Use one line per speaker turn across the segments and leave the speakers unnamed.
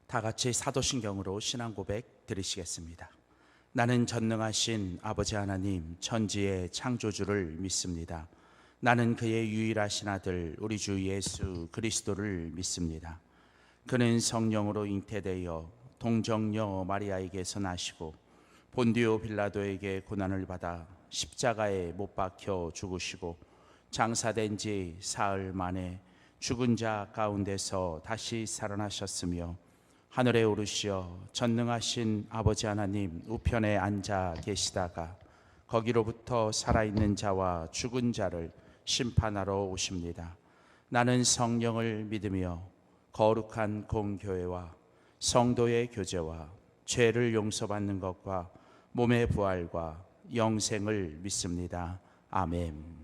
다 같이 사도신경으로 신앙 고백 드리시겠습니다. 나는 전능하신 아버지 하나님 천지의 창조주를 믿습니다. 나는 그의 유일하신 아들 우리 주 예수 그리스도를 믿습니다. 그는 성령으로 잉태되어 동정녀 마리아에게서 나시고 본디오 빌라도에게 고난을 받아 십자가에 못 박혀 죽으시고 장사된 지 사흘 만에 죽은 자 가운데서 다시 살아나셨으며 하늘에 오르시어 전능하신 아버지 하나님 우편에 앉아 계시다가 거기로부터 살아있는 자와 죽은 자를 심판하러 오십니다. 나는 성령을 믿으며 거룩한 공교회와 성도의 교제와 죄를 용서받는 것과 몸의 부활과 영생을 믿습니다. 아멘.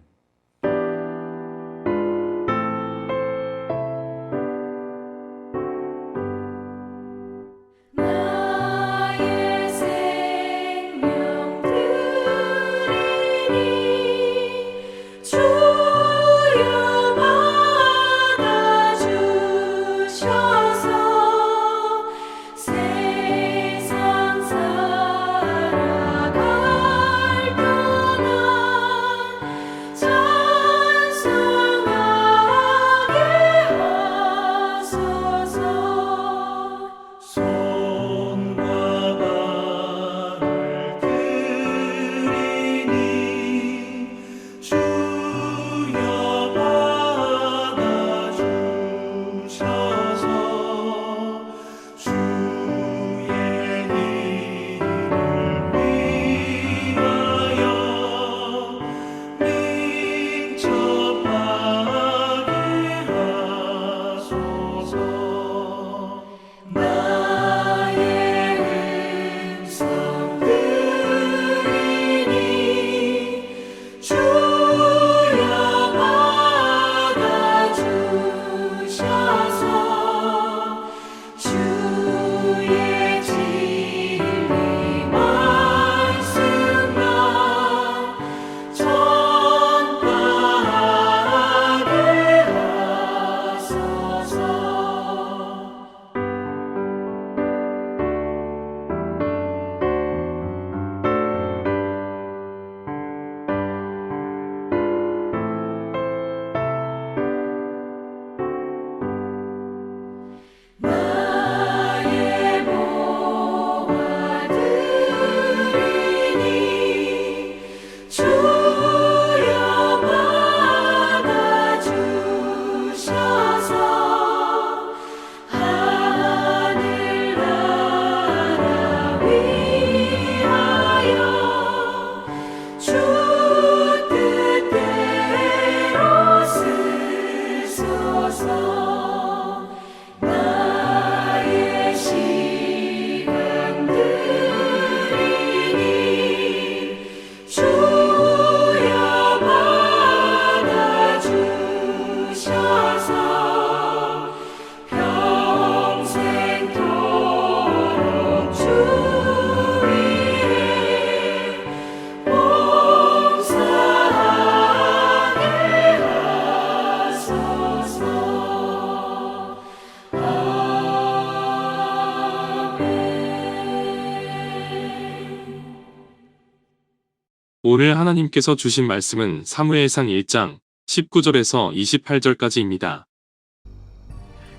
오늘 하나님께서 주신 말씀은 사무엘상 1장 19절에서 28절까지입니다.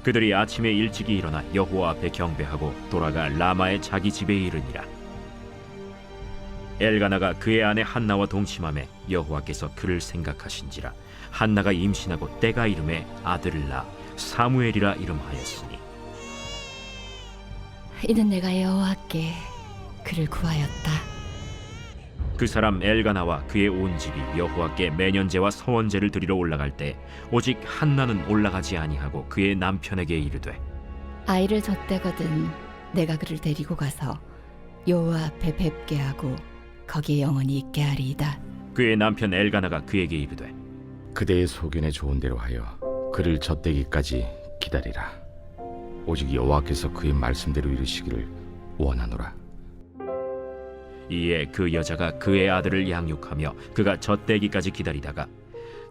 그들이 아침에 일찍이 일어나 여호와 앞에 경배하고 돌아가 라마의 자기 집에 이르니라. 엘가나가 그의 아내 한나와 동침하매 여호와께서 그를 생각하신지라. 한나가 임신하고 때가 이름에 아들을 낳아 사무엘이라 이름하였으니
이는 내가 여호와께 그를 구하였다.
그 사람 엘가나와 그의 온 집이 여호와께 매년제와 서원제를 드리러 올라갈 때 오직 한나는 올라가지 아니하고 그의 남편에게 이르되
아이를 젖대거든 내가 그를 데리고 가서 여호와 앞에 뵙게 하고 거기에 영원히 있게 하리이다.
그의 남편 엘가나가 그에게 이르되
그대의 소견에 좋은 대로 하여 그를 젖대기까지 기다리라. 오직 여호와께서 그의 말씀대로 이루시기를 원하노라.
이에 그 여자가 그의 아들을 양육하며 그가 젖대기까지 기다리다가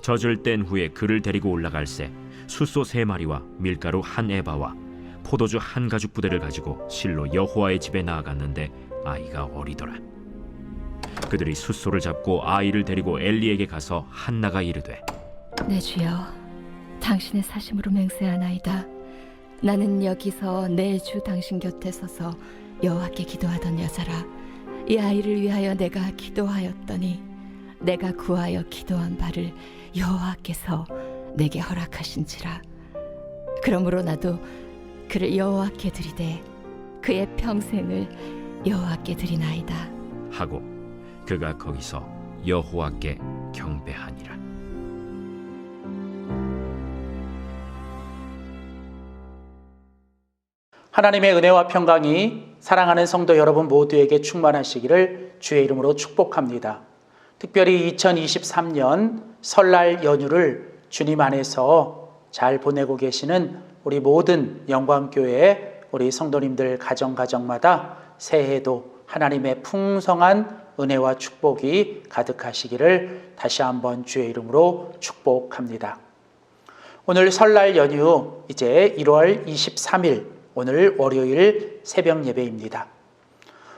젖을 뗀 후에 그를 데리고 올라갈새 숫소 3마리와 밀가루 1에바와 포도주 한 가죽 부대를 가지고 실로 여호와의 집에 나아갔는데 아이가 어리더라. 그들이 숫소를 잡고 아이를 데리고 엘리에게 가서 한나가 이르되
내 주여, 당신의 사심으로 맹세하나이다. 나는 여기서 내 주 당신 곁에 서서 여호와께 기도하던 여자라. 이 아이를 위하여 내가 기도하였더니 내가 구하여 기도한 바를 여호와께서 내게 허락하신지라. 그러므로 나도 그를 여호와께 드리되 그의 평생을 여호와께 드리나이다
하고 그가 거기서 여호와께 경배하니라.
하나님의 은혜와 평강이 사랑하는 성도 여러분 모두에게 충만하시기를 주의 이름으로 축복합니다. 특별히 2023년 설날 연휴를 주님 안에서 잘 보내고 계시는 우리 모든 영광교회 우리 성도님들 가정마다 새해에도 하나님의 풍성한 은혜와 축복이 가득하시기를 다시 한번 주의 이름으로 축복합니다. 오늘 설날 연휴 이제 1월 23일 오늘 월요일 새벽 예배입니다.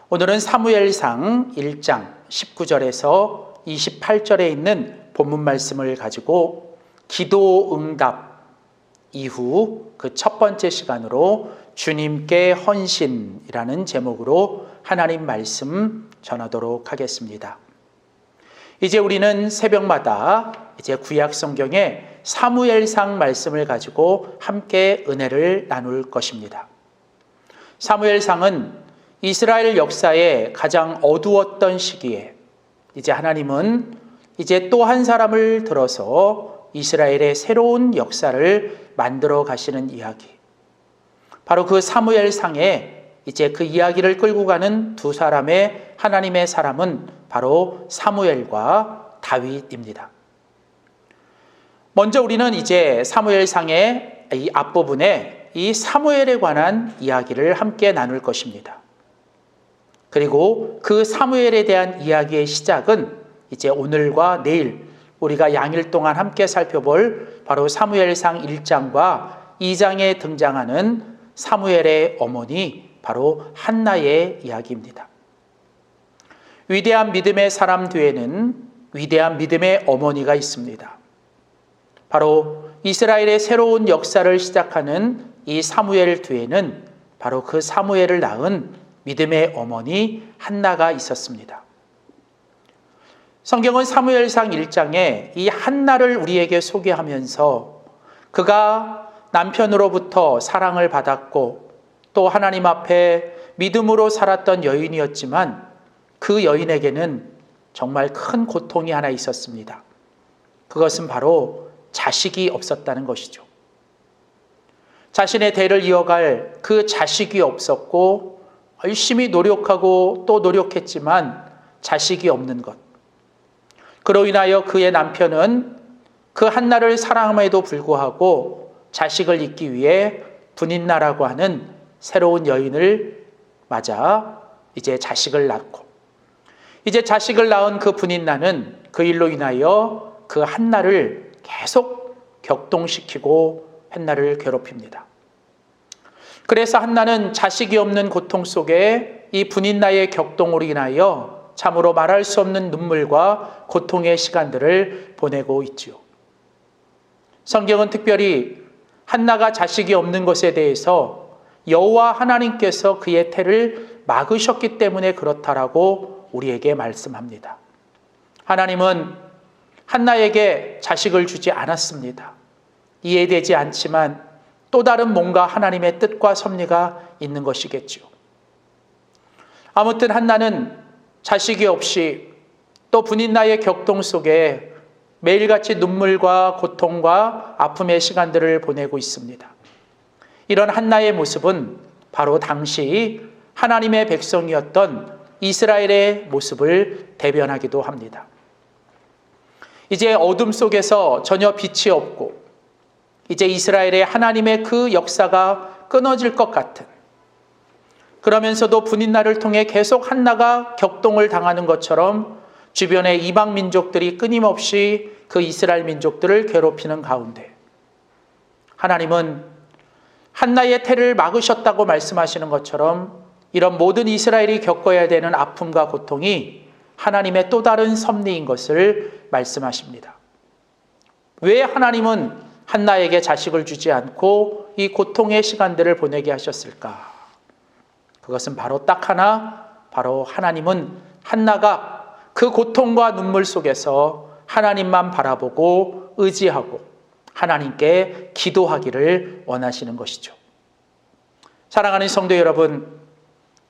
오늘은 사무엘상 1장 19절에서 28절에 있는 본문 말씀을 가지고 기도 응답 이후 그 첫 번째 시간으로 주님께 헌신이라는 제목으로 하나님 말씀 전하도록 하겠습니다. 이제 우리는 새벽마다 이제 구약 성경의 사무엘상 말씀을 가지고 함께 은혜를 나눌 것입니다. 사무엘상은 이스라엘 역사의 가장 어두웠던 시기에 이제 하나님은 이제 또 한 사람을 들어서 이스라엘의 새로운 역사를 만들어 가시는 이야기. 바로 그 사무엘상에 이제 그 이야기를 끌고 가는 두 사람의 하나님의 사람은 바로 사무엘과 다윗입니다. 먼저 우리는 이제 사무엘상의 이 앞부분에 이 사무엘에 관한 이야기를 함께 나눌 것입니다. 그리고 그 사무엘에 대한 이야기의 시작은 이제 오늘과 내일 우리가 양일 동안 함께 살펴볼 바로 사무엘상 1장과 2장에 등장하는 사무엘의 어머니 바로 한나의 이야기입니다. 위대한 믿음의 사람 뒤에는 위대한 믿음의 어머니가 있습니다. 바로 이스라엘의 새로운 역사를 시작하는 이 사무엘 뒤에는 바로 그 사무엘을 낳은 믿음의 어머니 한나가 있었습니다. 성경은 사무엘상 1장에 이 한나를 우리에게 소개하면서 그가 남편으로부터 사랑을 받았고 또 하나님 앞에 믿음으로 살았던 여인이었지만 그 여인에게는 정말 큰 고통이 하나 있었습니다. 그것은 바로 자식이 없었다는 것이죠. 자신의 대를 이어갈 그 자식이 없었고 열심히 노력하고 또 노력했지만 자식이 없는 것. 그로 인하여 그의 남편은 그 한나를 사랑함에도 불구하고 자식을 잇기 위해 분인나라고 하는 새로운 여인을 맞아 이제 자식을 낳고 이제 자식을 낳은 그 분인나는 그 일로 인하여 그 한나를 계속 격동시키고 한나를 괴롭힙니다. 그래서 한나는 자식이 없는 고통 속에 이 분인나의 격동으로 인하여 참으로 말할 수 없는 눈물과 고통의 시간들을 보내고 있지요. 성경은 특별히 한나가 자식이 없는 것에 대해서 여호와 하나님께서 그의 태를 막으셨기 때문에 그렇다라고 우리에게 말씀합니다. 하나님은 한나에게 자식을 주지 않았습니다. 이해되지 않지만 또 다른 뭔가 하나님의 뜻과 섭리가 있는 것이겠죠. 아무튼 한나는 자식이 없이 또 분인나의 격동 속에 매일같이 눈물과 고통과 아픔의 시간들을 보내고 있습니다. 이런 한나의 모습은 바로 당시 하나님의 백성이었던 이스라엘의 모습을 대변하기도 합니다. 이제 어둠 속에서 전혀 빛이 없고 이제 이스라엘의 하나님의 그 역사가 끊어질 것 같은, 그러면서도 분인나를 통해 계속 한나가 격동을 당하는 것처럼 주변의 이방 민족들이 끊임없이 그 이스라엘 민족들을 괴롭히는 가운데 하나님은 한나의 태를 막으셨다고 말씀하시는 것처럼 이런 모든 이스라엘이 겪어야 되는 아픔과 고통이 하나님의 또 다른 섭리인 것을 말씀하십니다. 왜 하나님은 한나에게 자식을 주지 않고 이 고통의 시간들을 보내게 하셨을까? 그것은 바로 딱 하나, 바로 하나님은 한나가 그 고통과 눈물 속에서 하나님만 바라보고 의지하고 하나님께 기도하기를 원하시는 것이죠. 사랑하는 성도 여러분,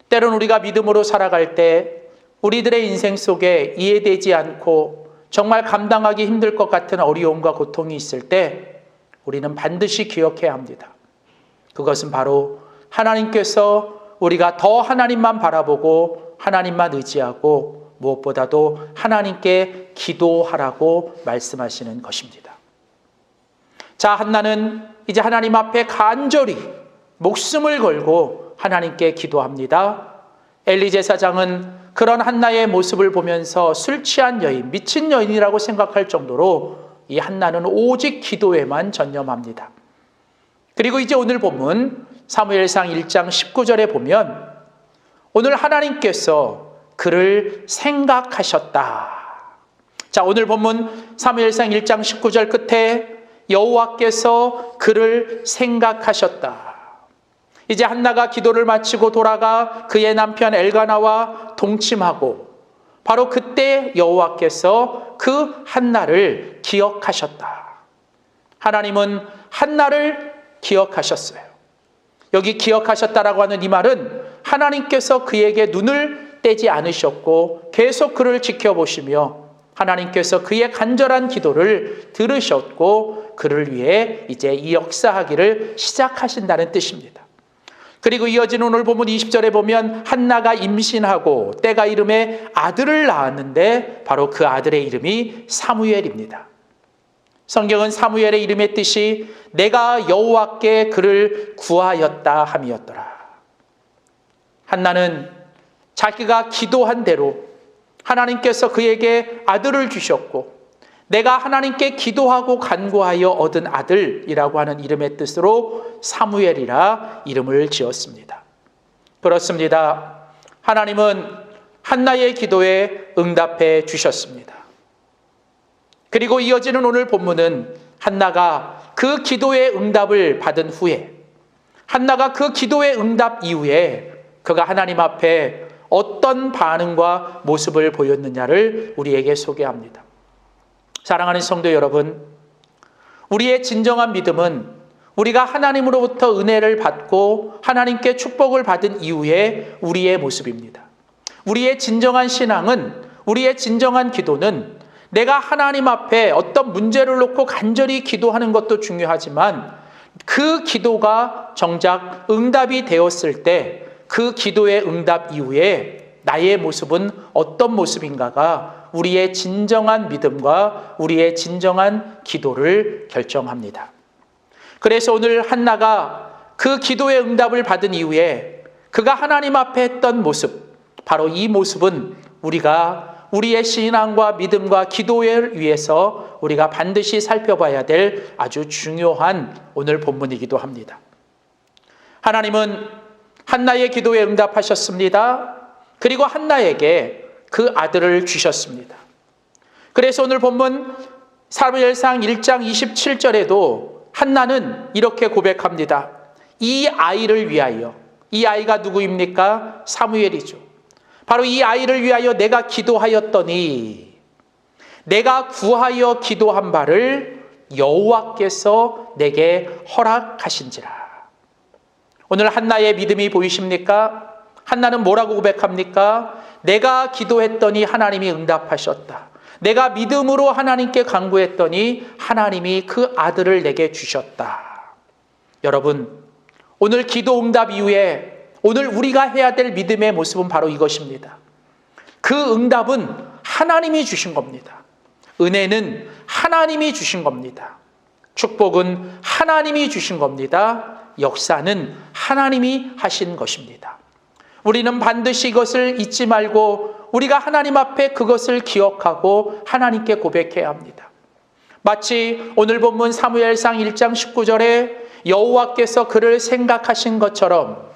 때론 우리가 믿음으로 살아갈 때 우리들의 인생 속에 이해되지 않고 정말 감당하기 힘들 것 같은 어려움과 고통이 있을 때 우리는 반드시 기억해야 합니다. 그것은 바로 하나님께서 우리가 더 하나님만 바라보고 하나님만 의지하고 무엇보다도 하나님께 기도하라고 말씀하시는 것입니다. 자, 한나는 이제 하나님 앞에 간절히 목숨을 걸고 하나님께 기도합니다. 엘리 제사장은 그런 한나의 모습을 보면서 술 취한 여인, 미친 여인이라고 생각할 정도로 이 한나는 오직 기도에만 전념합니다. 그리고 이제 오늘 본문 사무엘상 1장 19절에 보면 오늘 하나님께서 그를 생각하셨다. 자, 오늘 본문 사무엘상 1장 19절 끝에 여호와께서 그를 생각하셨다. 이제 한나가 기도를 마치고 돌아가 그의 남편 엘가나와 동침하고 바로 그때 여호와께서 그 한나를 기억하셨다. 하나님은 한나를 기억하셨어요. 여기 기억하셨다라고 하는 이 말은 하나님께서 그에게 눈을 떼지 않으셨고 계속 그를 지켜보시며 하나님께서 그의 간절한 기도를 들으셨고 그를 위해 이제 이 역사하기를 시작하신다는 뜻입니다. 그리고 이어지는 오늘 본문 20절에 보면 한나가 임신하고 때가 이름에 아들을 낳았는데 바로 그 아들의 이름이 사무엘입니다. 성경은 사무엘의 이름의 뜻이 내가 여호와께 그를 구하였다 함이었더라. 한나는 자기가 기도한 대로 하나님께서 그에게 아들을 주셨고 내가 하나님께 기도하고 간구하여 얻은 아들이라고 하는 이름의 뜻으로 사무엘이라 이름을 지었습니다. 그렇습니다. 하나님은 한나의 기도에 응답해 주셨습니다. 그리고 이어지는 오늘 본문은 한나가 그 기도의 응답을 받은 후에 한나가 그 기도의 응답 이후에 그가 하나님 앞에 어떤 반응과 모습을 보였느냐를 우리에게 소개합니다. 사랑하는 성도 여러분, 우리의 진정한 믿음은 우리가 하나님으로부터 은혜를 받고 하나님께 축복을 받은 이후에 우리의 모습입니다. 우리의 진정한 신앙은, 우리의 진정한 기도는 내가 하나님 앞에 어떤 문제를 놓고 간절히 기도하는 것도 중요하지만 그 기도가 정작 응답이 되었을 때 그 기도의 응답 이후에 나의 모습은 어떤 모습인가가 우리의 진정한 믿음과 우리의 진정한 기도를 결정합니다. 그래서 오늘 한나가 그 기도의 응답을 받은 이후에 그가 하나님 앞에 했던 모습, 바로 이 모습은 우리가 우리의 신앙과 믿음과 기도를 위해서 우리가 반드시 살펴봐야 될 아주 중요한 오늘 본문이기도 합니다. 하나님은 한나의 기도에 응답하셨습니다. 그리고 한나에게 그 아들을 주셨습니다. 그래서 오늘 본문 사무엘상 1장 27절에도 한나는 이렇게 고백합니다. 이 아이를 위하여, 이 아이가 누구입니까? 사무엘이죠. 바로 이 아이를 위하여 내가 기도하였더니 내가 구하여 기도한 바를 여호와께서 내게 허락하신지라. 오늘 한나의 믿음이 보이십니까? 한나는 뭐라고 고백합니까? 내가 기도했더니 하나님이 응답하셨다. 내가 믿음으로 하나님께 간구했더니 하나님이 그 아들을 내게 주셨다. 여러분, 오늘 기도 응답 이후에 오늘 우리가 해야 될 믿음의 모습은 바로 이것입니다. 그 응답은 하나님이 주신 겁니다. 은혜는 하나님이 주신 겁니다. 축복은 하나님이 주신 겁니다. 역사는 하나님이 하신 것입니다. 우리는 반드시 이것을 잊지 말고 우리가 하나님 앞에 그것을 기억하고 하나님께 고백해야 합니다. 마치 오늘 본문 사무엘상 1장 19절에 여호와께서 그를 생각하신 것처럼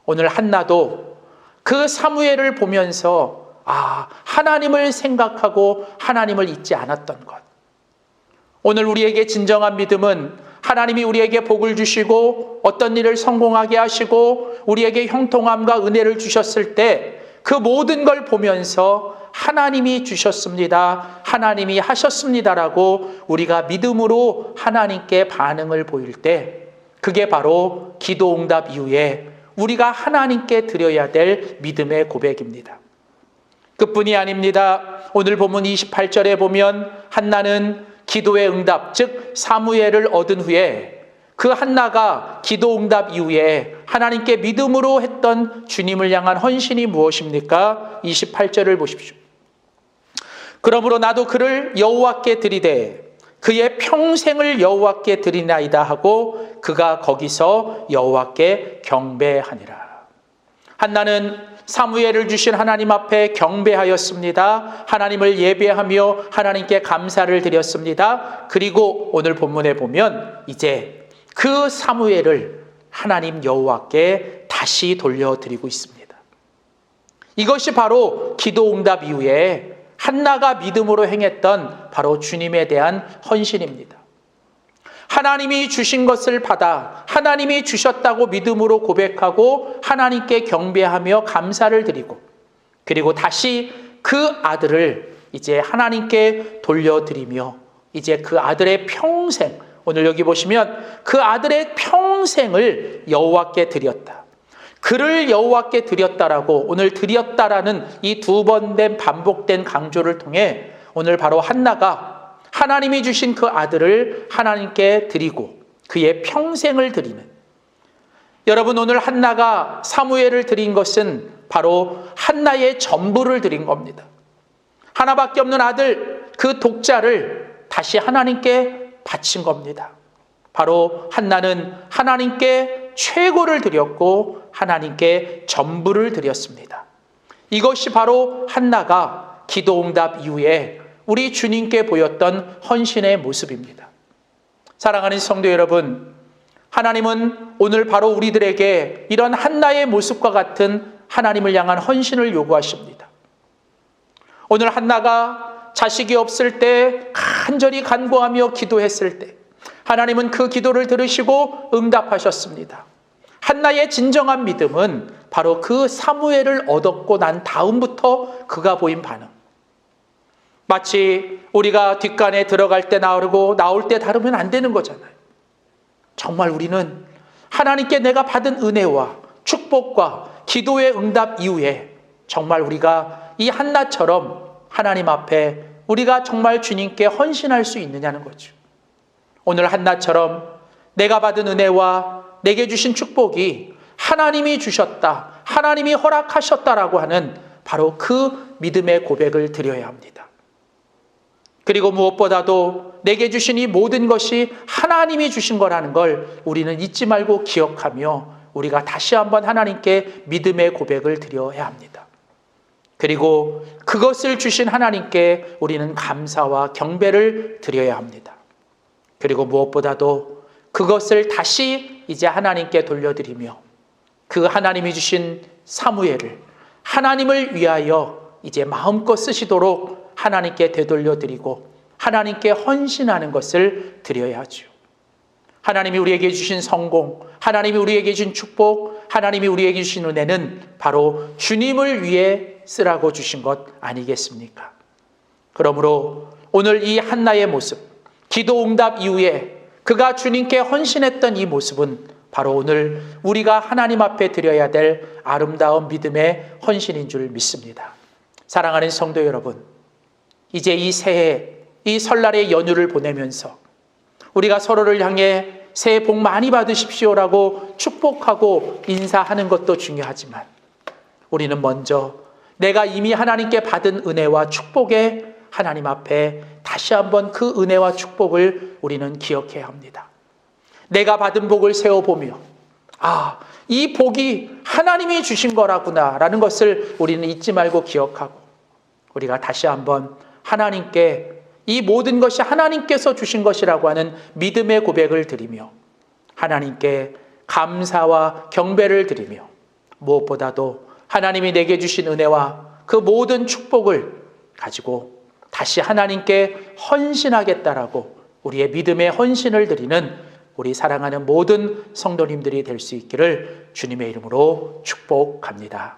오늘 한나도 그 사무엘을 보면서 하나님을 생각하고 하나님을 잊지 않았던 것. 오늘 우리에게 진정한 믿음은 하나님이 우리에게 복을 주시고 어떤 일을 성공하게 하시고 우리에게 형통함과 은혜를 주셨을 때 그 모든 걸 보면서 하나님이 주셨습니다. 하나님이 하셨습니다라고 우리가 믿음으로 하나님께 반응을 보일 때 그게 바로 기도 응답 이후에 우리가 하나님께 드려야 될 믿음의 고백입니다. 그뿐이 아닙니다. 오늘 본문 28절에 보면 한나는 기도의 응답, 즉 사무엘을 얻은 후에 그 한나가 기도 응답 이후에 하나님께 믿음으로 했던 주님을 향한 헌신이 무엇입니까? 28절을 보십시오. 그러므로 나도 그를 여호와께 드리되 그의 평생을 여호와께 드리나이다 하고 그가 거기서 여호와께 경배하니라. 한나는 사무엘을 주신 하나님 앞에 경배하였습니다. 하나님을 예배하며 하나님께 감사를 드렸습니다. 그리고 오늘 본문에 보면 이제 그 사무엘을 하나님 여호와께 다시 돌려드리고 있습니다. 이것이 바로 기도 응답 이후에 한나가 믿음으로 행했던 바로 주님에 대한 헌신입니다. 하나님이 주신 것을 받아 하나님이 주셨다고 믿음으로 고백하고 하나님께 경배하며 감사를 드리고 그리고 다시 그 아들을 이제 하나님께 돌려드리며 이제 그 아들의 평생, 오늘 여기 보시면 그 아들의 평생을 여호와께 드렸다. 그를 여호와께 드렸다라고 오늘 드렸다라는 이 두 번 된 반복된 강조를 통해 오늘 바로 한나가 하나님이 주신 그 아들을 하나님께 드리고 그의 평생을 드리는, 여러분 오늘 한나가 사무엘을 드린 것은 바로 한나의 전부를 드린 겁니다. 하나밖에 없는 아들 그 독자를 다시 하나님께 바친 겁니다. 바로 한나는 하나님께 최고를 드렸고 하나님께 전부를 드렸습니다. 이것이 바로 한나가 기도 응답 이후에 우리 주님께 보였던 헌신의 모습입니다. 사랑하는 성도 여러분, 하나님은 오늘 바로 우리들에게 이런 한나의 모습과 같은 하나님을 향한 헌신을 요구하십니다. 오늘 한나가 자식이 없을 때 간절히 간구하며 기도했을 때 하나님은 그 기도를 들으시고 응답하셨습니다. 한나의 진정한 믿음은 바로 그 사무엘을 얻었고 난 다음부터 그가 보인 반응. 마치 우리가 뒷간에 들어갈 때 나오고 나올 때 다르면 안 되는 거잖아요. 정말 우리는 하나님께 내가 받은 은혜와 축복과 기도의 응답 이후에 정말 우리가 이 한나처럼 하나님 앞에 우리가 정말 주님께 헌신할 수 있느냐는 거죠. 오늘 한나처럼 내가 받은 은혜와 내게 주신 축복이 하나님이 주셨다, 하나님이 허락하셨다라고 하는 바로 그 믿음의 고백을 드려야 합니다. 그리고 무엇보다도 내게 주신 이 모든 것이 하나님이 주신 거라는 걸 우리는 잊지 말고 기억하며 우리가 다시 한번 하나님께 믿음의 고백을 드려야 합니다. 그리고 그것을 주신 하나님께 우리는 감사와 경배를 드려야 합니다. 그리고 무엇보다도 그것을 다시 이제 하나님께 돌려드리며 그 하나님이 주신 사무엘을 하나님을 위하여 이제 마음껏 쓰시도록 하나님께 되돌려드리고 하나님께 헌신하는 것을 드려야 하죠. 하나님이 우리에게 주신 성공, 하나님이 우리에게 주신 축복, 하나님이 우리에게 주신 은혜는 바로 주님을 위해 쓰라고 주신 것 아니겠습니까? 그러므로 오늘 이 한나의 모습, 기도 응답 이후에 그가 주님께 헌신했던 이 모습은 바로 오늘 우리가 하나님 앞에 드려야 될 아름다운 믿음의 헌신인 줄 믿습니다. 사랑하는 성도 여러분, 이제 이 새해, 이 설날의 연휴를 보내면서 우리가 서로를 향해 새해 복 많이 받으십시오라고 축복하고 인사하는 것도 중요하지만 우리는 먼저 내가 이미 하나님께 받은 은혜와 축복에 하나님 앞에 다시 한번 그 은혜와 축복을 우리는 기억해야 합니다. 내가 받은 복을 세워보며 이 복이 하나님이 주신 거라구나 라는 것을 우리는 잊지 말고 기억하고 우리가 다시 한번 하나님께 이 모든 것이 하나님께서 주신 것이라고 하는 믿음의 고백을 드리며 하나님께 감사와 경배를 드리며 무엇보다도 하나님이 내게 주신 은혜와 그 모든 축복을 가지고 다시 하나님께 헌신하겠다라고 우리의 믿음의 헌신을 드리는 우리 사랑하는 모든 성도님들이 될 수 있기를 주님의 이름으로 축복합니다.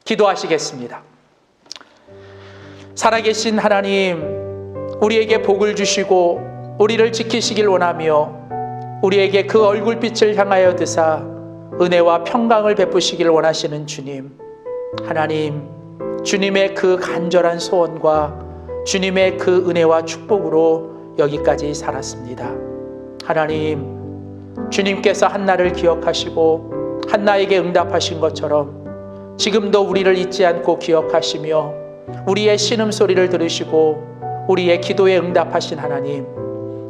기도하시겠습니다. 살아계신 하나님, 우리에게 복을 주시고 우리를 지키시길 원하며 우리에게 그 얼굴빛을 향하여 드사 은혜와 평강을 베푸시길 원하시는 주님, 하나님, 주님의 그 간절한 소원과 주님의 그 은혜와 축복으로 여기까지 살았습니다. 하나님, 주님께서 한나를 기억하시고 한나에게 응답하신 것처럼 지금도 우리를 잊지 않고 기억하시며 우리의 신음소리를 들으시고 우리의 기도에 응답하신 하나님,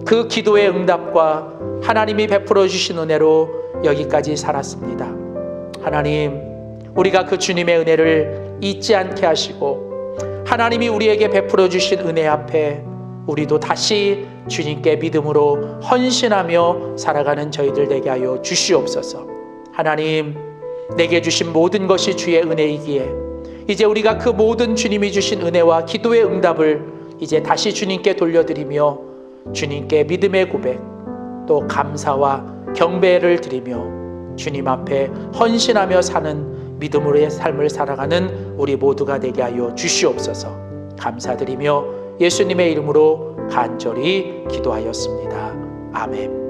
그 기도의 응답과 하나님이 베풀어 주신 은혜로 여기까지 살았습니다. 하나님, 우리가 그 주님의 은혜를 잊지 않게 하시고 하나님이 우리에게 베풀어 주신 은혜 앞에 우리도 다시 주님께 믿음으로 헌신하며 살아가는 저희들 되게 하여 주시옵소서. 하나님, 내게 주신 모든 것이 주의 은혜이기에 이제 우리가 그 모든 주님이 주신 은혜와 기도의 응답을 이제 다시 주님께 돌려드리며 주님께 믿음의 고백 또 감사와 경배를 드리며 주님 앞에 헌신하며 사는 믿음으로의 삶을 살아가는 우리 모두가 되게 하여 주시옵소서. 감사드리며 예수님의 이름으로 간절히 기도하였습니다. 아멘.